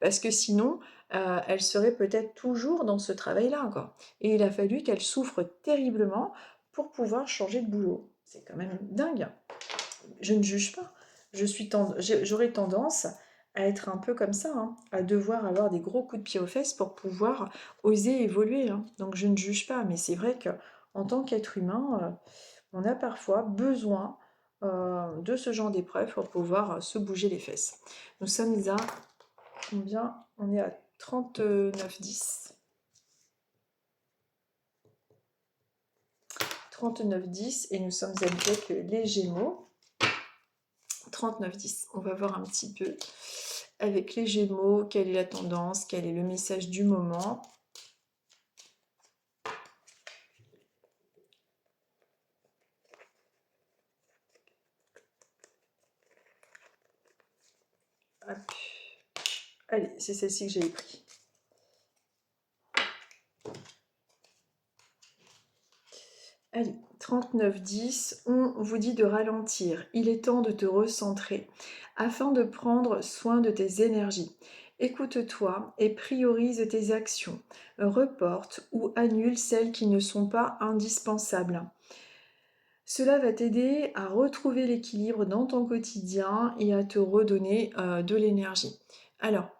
parce que sinon, elle serait peut-être toujours dans ce travail-là, quoi. Et il a fallu qu'elle souffre terriblement pour pouvoir changer de boulot. C'est quand même dingue. Je ne juge pas. J'aurais tendance à être un peu comme ça, à devoir avoir des gros coups de pied aux fesses pour pouvoir oser évoluer. Donc je ne juge pas, mais c'est vrai que en tant qu'être humain, on a parfois besoin de ce genre d'épreuve pour pouvoir se bouger les fesses. Nous sommes à combien? On est à 39,10. 39,10 et nous sommes avec les Gémeaux. 39,10. On va voir un petit peu avec les Gémeaux, quelle est la tendance, quel est le message du moment. Hop. Allez, c'est celle-ci que j'avais pris. Allez, 39,10, on vous dit de ralentir. Il est temps de te recentrer afin de prendre soin de tes énergies. Écoute-toi et priorise tes actions. Reporte ou annule celles qui ne sont pas indispensables. Cela va t'aider à retrouver l'équilibre dans ton quotidien et à te redonner de l'énergie. Alors,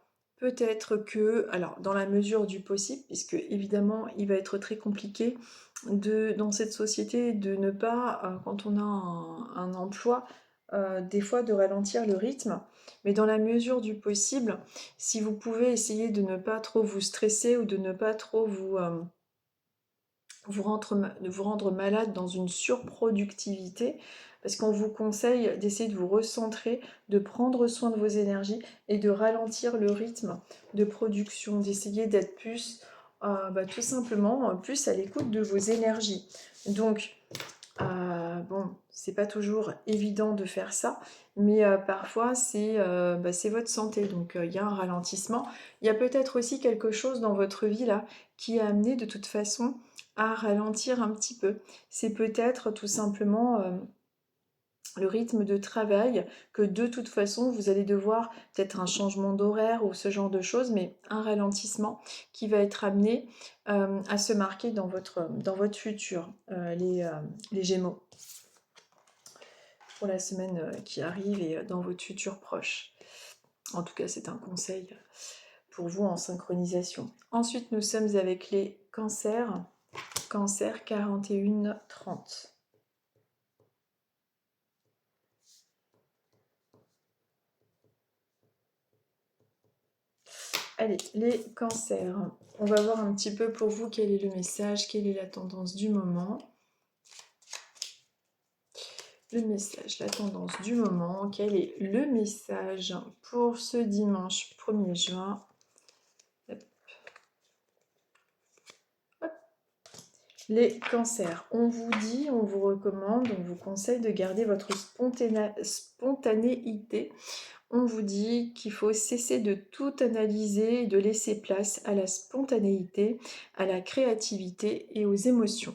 peut-être que, alors dans la mesure du possible, puisque évidemment il va être très compliqué dans cette société de ne pas, quand on a un emploi, des fois de ralentir le rythme, mais dans la mesure du possible, si vous pouvez essayer de ne pas trop vous stresser ou de ne pas trop vous rendre malade dans une surproductivité, parce qu'on vous conseille d'essayer de vous recentrer, de prendre soin de vos énergies et de ralentir le rythme de production, d'essayer d'être plus, tout simplement, plus à l'écoute de vos énergies. Donc, bon, c'est pas toujours évident de faire ça, mais parfois c'est votre santé, donc il y a un ralentissement. Il y a peut-être aussi quelque chose dans votre vie là qui a amené de toute façon à ralentir un petit peu. C'est peut-être tout simplement le rythme de travail que de toute façon vous allez devoir, peut-être un changement d'horaire ou ce genre de choses, mais un ralentissement qui va être amené à se marquer dans votre futur, les Gémeaux, pour la semaine qui arrive et dans votre futur proche. En tout cas, c'est un conseil pour vous en synchronisation. Ensuite, nous sommes avec les cancers. Cancer 41-30. Allez, les cancers. On va voir un petit peu pour vous quel est le message, quelle est la tendance du moment. Le message, la tendance du moment, quel est le message pour ce dimanche 1er juin. Hop. Hop. Les cancers, on vous dit, on vous recommande, on vous conseille de garder votre spontanéité. On vous dit qu'il faut cesser de tout analyser et de laisser place à la spontanéité, à la créativité et aux émotions.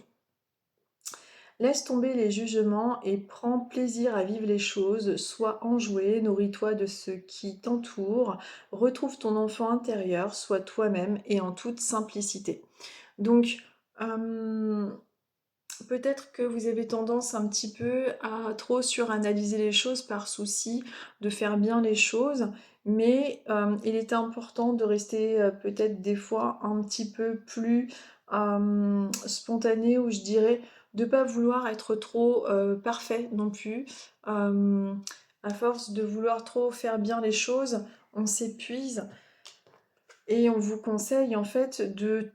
Laisse tomber les jugements et prends plaisir à vivre les choses, sois enjoué, nourris-toi de ce qui t'entoure, retrouve ton enfant intérieur, sois toi-même et en toute simplicité. Donc, peut-être que vous avez tendance un petit peu à trop suranalyser les choses par souci de faire bien les choses, mais il est important de rester peut-être des fois un petit peu plus spontané, ou je dirais de ne pas vouloir être trop parfait non plus. À force de vouloir trop faire bien les choses, on s'épuise. Et on vous conseille en fait de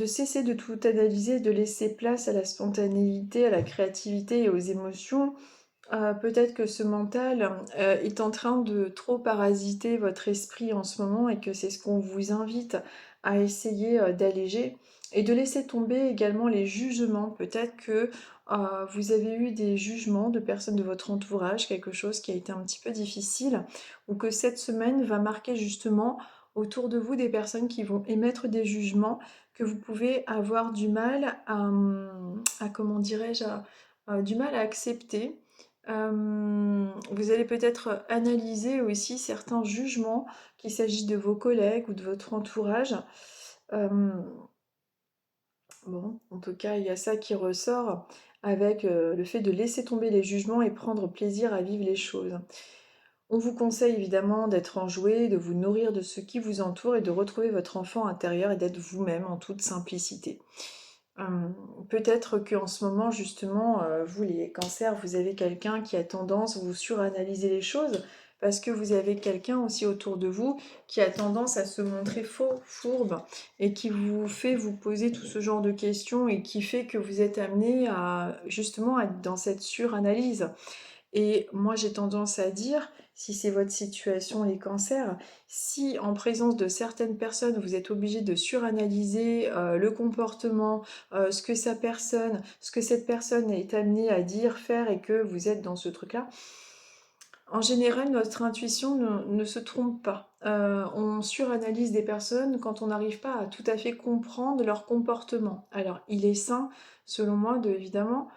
cesser de tout analyser, de laisser place à la spontanéité, à la créativité et aux émotions. Peut-être que ce mental est en train de trop parasiter votre esprit en ce moment et que c'est ce qu'on vous invite à essayer d'alléger. Et de laisser tomber également les jugements. Peut-être que vous avez eu des jugements de personnes de votre entourage, quelque chose qui a été un petit peu difficile, ou que cette semaine va marquer justement autour de vous des personnes qui vont émettre des jugements que vous pouvez avoir du mal à comment dirais-je, du mal à accepter. Vous allez peut-être analyser aussi certains jugements, qu'il s'agisse de vos collègues ou de votre entourage. Bon, en tout cas, il y a ça qui ressort avec le fait de laisser tomber les jugements et prendre plaisir à vivre les choses. On vous conseille évidemment d'être enjoué, de vous nourrir de ce qui vous entoure et de retrouver votre enfant intérieur et d'être vous-même en toute simplicité. Peut-être qu'en ce moment, justement, vous les cancers, vous avez quelqu'un qui a tendance à vous suranalyser les choses, parce que vous avez quelqu'un aussi autour de vous qui a tendance à se montrer faux, fourbe, et qui vous fait vous poser tout ce genre de questions et qui fait que vous êtes amené à justement être dans cette suranalyse. Et moi, j'ai tendance à dire, si c'est votre situation, les cancers, si en présence de certaines personnes, vous êtes obligé de suranalyser le comportement, ce que cette personne est amenée à dire, faire, et que vous êtes dans ce truc-là, en général, notre intuition ne se trompe pas. On suranalyse des personnes quand on n'arrive pas à tout à fait comprendre leur comportement. Alors, il est sain, selon moi, de évidemment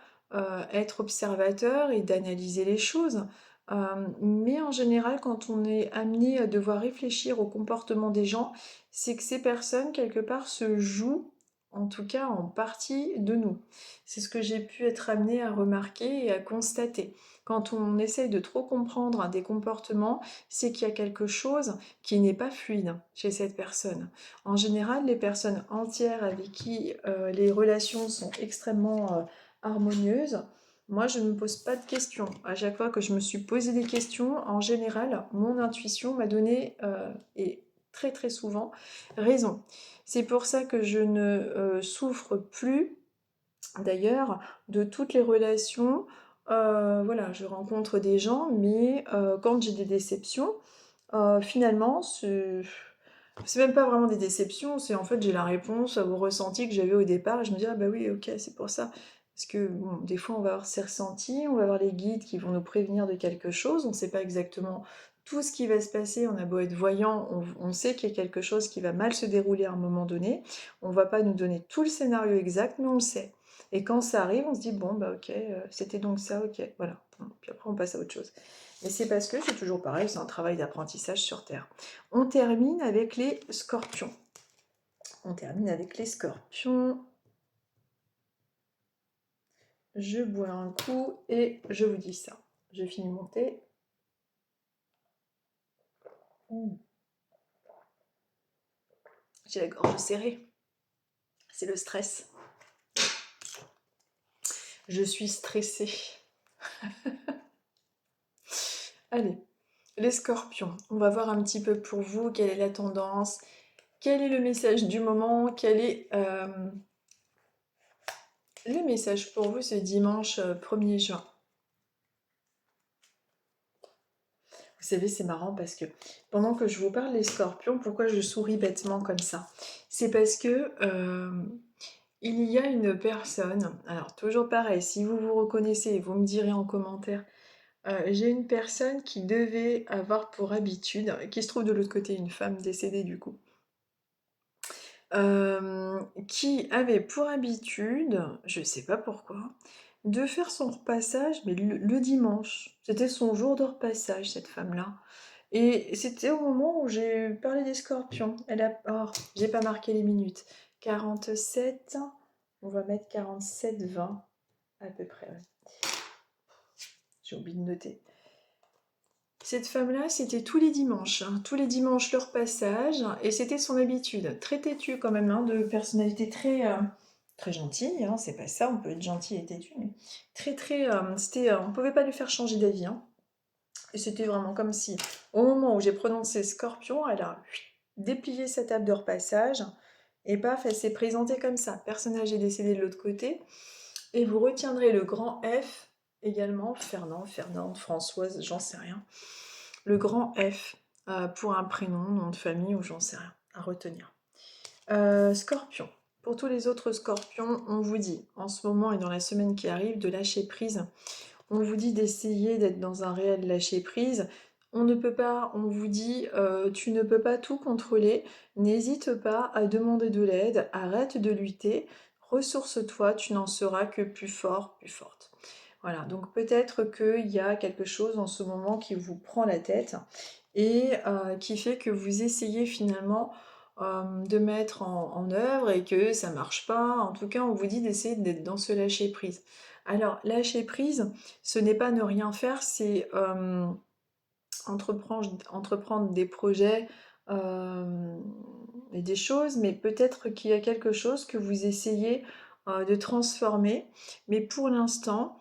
être observateur et d'analyser les choses. Mais en général, quand on est amené à devoir réfléchir au comportement des gens, c'est que ces personnes, quelque part, se jouent, en tout cas en partie, de nous. C'est ce que j'ai pu être amenée à remarquer et à constater. Quand on essaye de trop comprendre des comportements, c'est qu'il y a quelque chose qui n'est pas fluide chez cette personne. En général, les personnes entières avec qui les relations sont extrêmement harmonieuses, moi, je ne me pose pas de questions. À chaque fois que je me suis posé des questions, en général, mon intuition m'a donné, et très très souvent, raison. C'est pour ça que je ne souffre plus, d'ailleurs, de toutes les relations. Voilà, je rencontre des gens, mais quand j'ai des déceptions, finalement, c'est même pas vraiment des déceptions, c'est en fait j'ai la réponse au ressenti que j'avais au départ et je me dis ah bah oui ok c'est pour ça. Parce que bon, des fois on va avoir ces ressentis, on va avoir les guides qui vont nous prévenir de quelque chose, on ne sait pas exactement tout ce qui va se passer, on a beau être voyant, on sait qu'il y a quelque chose qui va mal se dérouler à un moment donné, on va pas nous donner tout le scénario exact, mais on le sait. Et quand ça arrive, on se dit bon bah ok, c'était donc ça, ok, voilà. Puis après on passe à autre chose. Mais c'est parce que c'est toujours pareil, c'est un travail d'apprentissage sur Terre. On termine avec les scorpions. On termine avec les scorpions. Je bois un coup et je vous dis ça. Je finis mon thé. J'ai la gorge serrée. C'est le stress. Je suis stressée. Allez, les scorpions. On va voir un petit peu pour vous quelle est la tendance, quel est le message du moment, quel est le message pour vous ce dimanche 1er juin. Vous savez, c'est marrant parce que pendant que je vous parle des scorpions, pourquoi je souris bêtement comme ça? C'est parce que il y a une personne, alors toujours pareil, si vous vous reconnaissez, vous me direz en commentaire, j'ai une personne qui devait avoir pour habitude, qui se trouve de l'autre côté, une femme décédée du coup, qui avait pour habitude, je sais pas pourquoi, de faire son repassage, mais le dimanche. C'était son jour de repassage, cette femme-là. Et c'était au moment où j'ai parlé des scorpions. Elle a... Oh, j'ai pas marqué les minutes. 47, on va mettre 47-20 à peu près. Ouais. J'ai oublié de noter. Cette femme-là, c'était tous les dimanches. Tous les dimanches, leur passage. Et c'était son habitude. Très têtue quand même, hein, de personnalité très, très gentille. Hein, c'est pas ça, on peut être gentil et têtu. Mais très, très... c'était, on pouvait pas lui faire changer d'avis. Hein. Et c'était vraiment comme si, au moment où j'ai prononcé scorpion, elle a déplié sa table de repassage. Et paf, elle s'est présentée comme ça. Personnage est décédé de l'autre côté. Et vous retiendrez le grand F également. Fernand, Fernande, Françoise, j'en sais rien. Le grand F pour un prénom, nom de famille ou j'en sais rien à retenir. Scorpion. Pour tous les autres scorpions, on vous dit en ce moment et dans la semaine qui arrive de lâcher prise. On vous dit d'essayer d'être dans un réel lâcher prise. On ne peut pas, on vous dit, tu ne peux pas tout contrôler. N'hésite pas à demander de l'aide. Arrête de lutter. Ressource-toi. Tu n'en seras que plus fort, plus forte. Voilà. Donc peut-être qu'il y a quelque chose en ce moment qui vous prend la tête et qui fait que vous essayez finalement de mettre en œuvre et que ça marche pas. En tout cas, on vous dit d'essayer d'être dans ce lâcher prise. Alors, lâcher prise, ce n'est pas ne rien faire, c'est entreprendre des projets et des choses, mais peut-être qu'il y a quelque chose que vous essayez de transformer. Mais pour l'instant,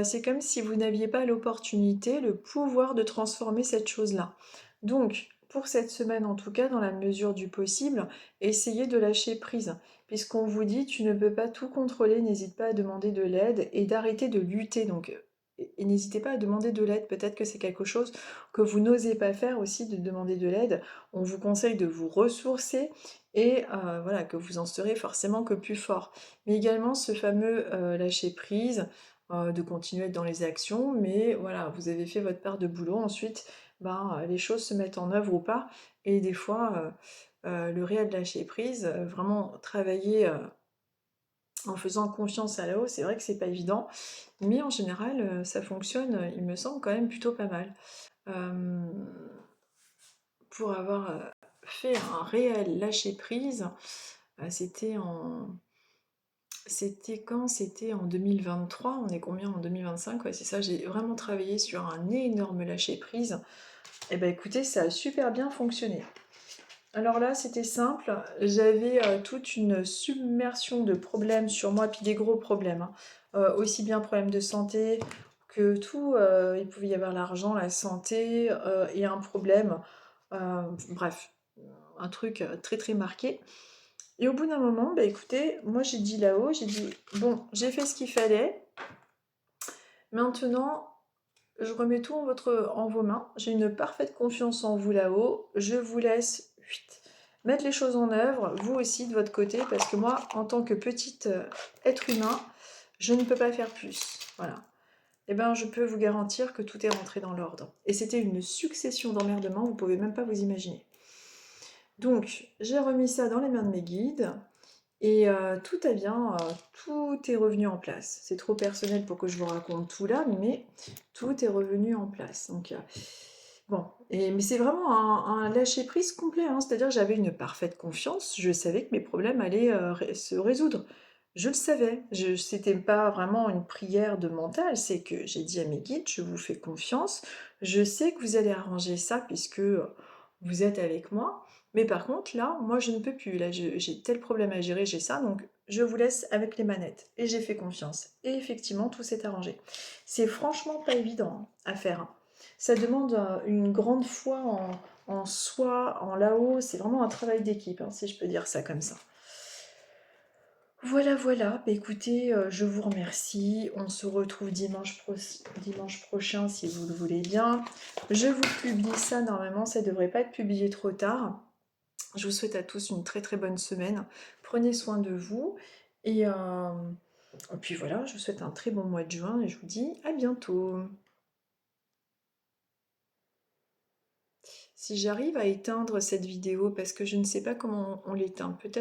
c'est comme si vous n'aviez pas l'opportunité, le pouvoir de transformer cette chose-là. Donc, pour cette semaine en tout cas, dans la mesure du possible, essayez de lâcher prise. Puisqu'on vous dit, tu ne peux pas tout contrôler, n'hésite pas à demander de l'aide et d'arrêter de lutter. Donc, et n'hésitez pas à demander de l'aide. Peut-être que c'est quelque chose que vous n'osez pas faire aussi, de demander de l'aide. On vous conseille de vous ressourcer et voilà, que vous en serez forcément que plus fort. Mais également ce fameux lâcher prise, de continuer à être dans les actions, mais voilà, vous avez fait votre part de boulot. Ensuite, ben, les choses se mettent en œuvre ou pas. Et des fois, le réel lâcher prise, vraiment travailler en faisant confiance à là-haut. C'est vrai que c'est pas évident, mais en général, ça fonctionne, il me semble quand même plutôt pas mal. Hem, pour avoir, fait un réel lâcher prise, c'était quand? C'était en 2023, on est combien en 2025? Ouais, c'est ça, j'ai vraiment travaillé sur un énorme lâcher prise. Et bah écoutez, ça a super bien fonctionné. Alors là, c'était simple, j'avais toute une submersion de problèmes sur moi, puis des gros problèmes, hein. Aussi bien problèmes de santé que tout, il pouvait y avoir l'argent, la santé, et un problème, bref, un truc très très marqué. Et au bout d'un moment, bah écoutez, moi j'ai dit là-haut, j'ai dit, bon, j'ai fait ce qu'il fallait, maintenant je remets tout en vos mains, j'ai une parfaite confiance en vous là-haut, je vous laisse mettre les choses en œuvre, vous aussi de votre côté, parce que moi, en tant que petit être humain, je ne peux pas faire plus. Voilà. Eh bien, je peux vous garantir que tout est rentré dans l'ordre. Et c'était une succession d'emmerdements, vous pouvez même pas vous imaginer. Donc, j'ai remis ça dans les mains de mes guides, et tout a bien, tout est revenu en place. C'est trop personnel pour que je vous raconte tout là, mais tout est revenu en place. Donc, bon, mais c'est vraiment un lâcher-prise complet, hein. C'est-à-dire que j'avais une parfaite confiance, je savais que mes problèmes allaient se résoudre. Je le savais, c'était pas vraiment une prière de mental, c'est que j'ai dit à mes guides, je vous fais confiance, je sais que vous allez arranger ça puisque vous êtes avec moi. Mais par contre, là, moi, je ne peux plus. Là, j'ai tel problème à gérer, j'ai ça, donc je vous laisse avec les manettes. Et j'ai fait confiance. Et effectivement, tout s'est arrangé. C'est franchement pas évident hein, à faire, hein. Ça demande une grande foi en soi, en là-haut. C'est vraiment un travail d'équipe, hein, si je peux dire ça comme ça. Voilà, voilà. Bah, écoutez, je vous remercie. On se retrouve dimanche prochain, si vous le voulez bien. Je vous publie ça, normalement, ça ne devrait pas être publié trop tard. Je vous souhaite à tous une très très bonne semaine. Prenez soin de vous. Et puis voilà, je vous souhaite un très bon mois de juin et je vous dis à bientôt. Si j'arrive à éteindre cette vidéo, parce que je ne sais pas comment on l'éteint, peut-être